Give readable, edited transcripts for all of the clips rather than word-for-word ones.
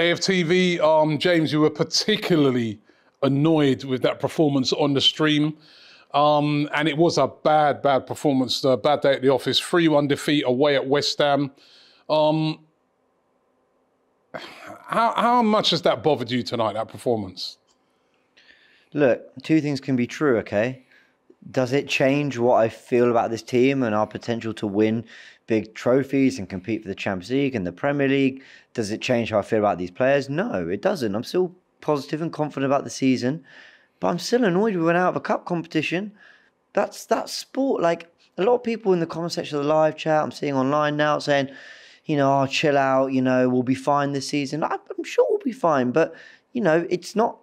AFTV, James, you were particularly annoyed with that performance on the stream. And it was a bad performance, a bad day at the office. 3-1 defeat away at West Ham. How much has that bothered you tonight, that performance? Look, two things can be true, okay? Does it change what I feel about this team and our potential to win big trophies and compete for the Champions League and the Premier League? Does it change how I feel about these players? No, it doesn't. I'm still positive and confident about the season, but I'm still annoyed we went out of a cup competition. That's sport. Like, a lot of people in the comment section of the live chat I'm seeing online now saying, you know, oh, chill out, you know, we'll be fine this season. I'm sure we'll be fine, but, you know, it's not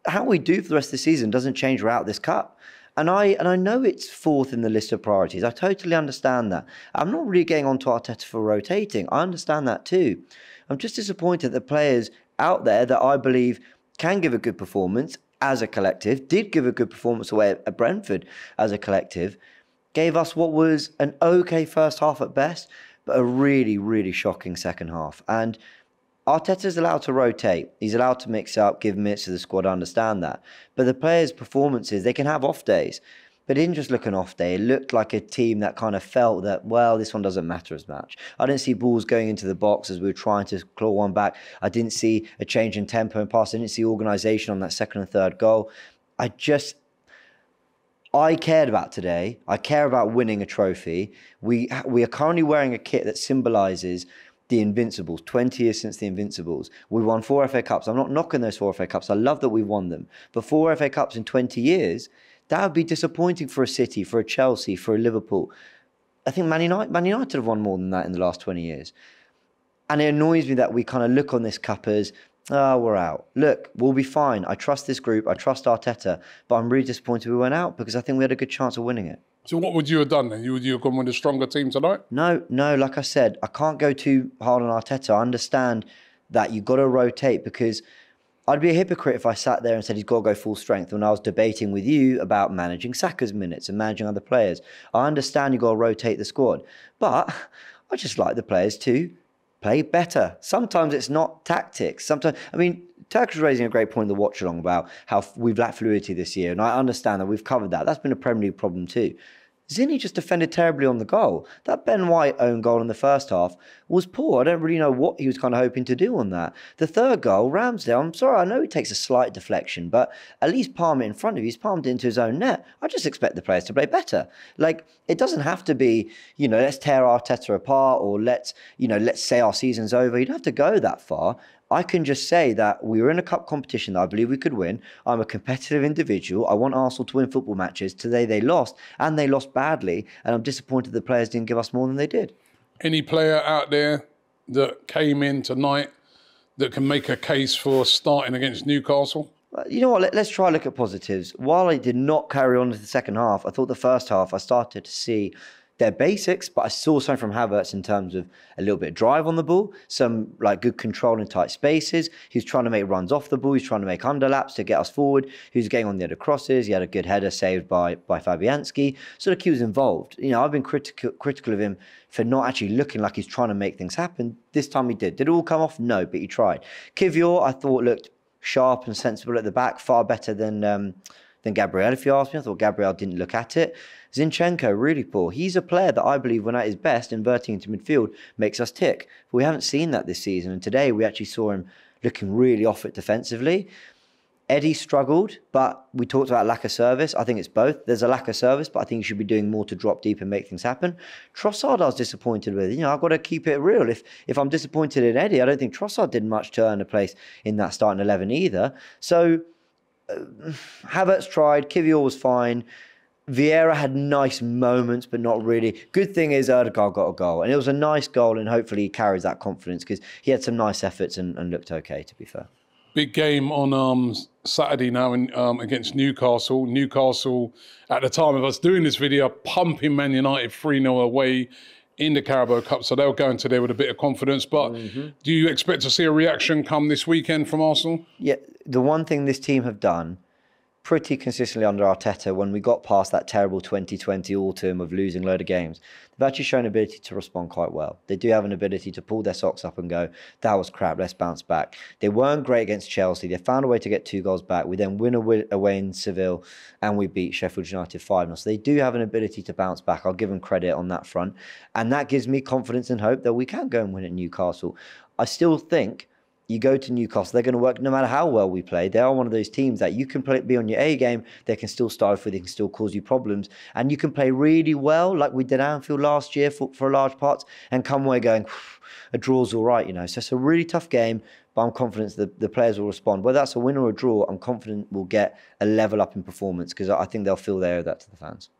how we do for the rest of the season doesn't change without this cup. And I know it's fourth in the list of priorities. I totally understand that. I'm not really getting onto Arteta for rotating. I understand that too. I'm just disappointed that players out there that I believe can give a good performance as a collective, did give a good performance away at Brentford as a collective, gave us what was an okay first half at best, but a really, really shocking second half. And Arteta's allowed to rotate. He's allowed to mix up, give minutes to the squad. I understand that. But the players' performances, they can have off days. But it didn't just look an off day. It looked like a team that kind of felt that, well, this one doesn't matter as much. I didn't see balls going into the box as we were trying to claw one back. I didn't see a change in tempo and pass. I didn't see organisation on that second and third goal. I cared about today. I care about winning a trophy. We are currently wearing a kit that symbolises the Invincibles, 20 years since the Invincibles. We won 4 FA Cups. I'm not knocking those 4 FA Cups. I love that we won them. But 4 FA Cups in 20 years, that would be disappointing for a City, for a Chelsea, for a Liverpool. I think Man United have won more than that in the last 20 years. And it annoys me that we kind of look on this cup as, oh, we're out. Look, we'll be fine. I trust this group. I trust Arteta. But I'm really disappointed we went out because I think we had a good chance of winning it. So what would you have done then? Would you have gone with a stronger team tonight? No, like I said, I can't go too hard on Arteta. I understand that you've got to rotate because I'd be a hypocrite if I sat there and said he's got to go full strength when I was debating with you about managing Saka's minutes and managing other players. I understand you've got to rotate the squad, but I just like the players to play better. Sometimes it's not tactics. Sometimes, I mean, Turk was raising a great point in the watch along about how we've lacked fluidity this year, and I understand that we've covered that. That's been a Premier League problem too. Zinni just defended terribly on the goal. That Ben White own goal in the first half was poor. I don't really know what he was kind of hoping to do on that. The third goal, Ramsdale, I'm sorry, I know he takes a slight deflection, but at least palm it in front of you. He's palmed it into his own net. I just expect the players to play better. Like, it doesn't have to be, you know, let's tear Arteta apart or let's say our season's over. You don't have to go that far. I can just say that we were in a cup competition that I believe we could win. I'm a competitive individual. I want Arsenal to win football matches. Today they lost, and they lost badly. And I'm disappointed the players didn't give us more than they did. Any player out there that came in tonight that can make a case for starting against Newcastle? You know what, let's try and look at positives. While I did not carry on into the second half, I thought the first half I started to see their basics, but I saw something from Havertz in terms of a little bit of drive on the ball, some like good control in tight spaces. He was trying to make runs off the ball. He's trying to make underlaps to get us forward. He was getting on the other crosses. He had a good header saved by Fabianski. So look, he was involved. You know, I've been critical of him for not actually looking like he's trying to make things happen. This time he did. Did it all come off? No, but he tried. Kivior, I thought, looked sharp and sensible at the back, far better than Gabriel, if you ask me. I thought Gabriel didn't look at it. Zinchenko, really poor. He's a player that I believe, when at his best, inverting into midfield, makes us tick. But we haven't seen that this season. And today we actually saw him looking really off it defensively. Eddie struggled, but we talked about lack of service. I think it's both. There's a lack of service, but I think he should be doing more to drop deep and make things happen. Trossard I was disappointed with. You know, I've got to keep it real. If I'm disappointed in Eddie, I don't think Trossard did much to earn a place in that starting 11 either. So Havertz tried. Kivior was fine. Vieira had nice moments, but not really. Good thing is Erdegaard got a goal, and it was a nice goal, and hopefully he carries that confidence because he had some nice efforts and looked okay, to be fair. Big game on Saturday now against Newcastle. Newcastle, at the time of us doing this video, pumping Man United 3-0 away in the Carabao Cup, so they'll go into there with a bit of confidence. But do you expect to see a reaction come this weekend from Arsenal? Yeah, the one thing this team have done pretty consistently under Arteta when we got past that terrible 2020 autumn of losing a load of games. They've actually shown ability to respond quite well. They do have an ability to pull their socks up and go, that was crap, let's bounce back. They weren't great against Chelsea. They found a way to get 2 goals back. We then win away in Seville and we beat Sheffield United 5-0. So they do have an ability to bounce back. I'll give them credit on that front. And that gives me confidence and hope that we can go and win at Newcastle. I still think you go to Newcastle, they're going to work no matter how well we play. They are one of those teams that you can be on your A game, they can still start with, they can still cause you problems. And you can play really well, like we did at Anfield last year for large parts, and come away going, a draw's all right, So it's a really tough game, but I'm confident that the players will respond. Whether that's a win or a draw, I'm confident we'll get a level up in performance because I think they'll feel they owe that to the fans.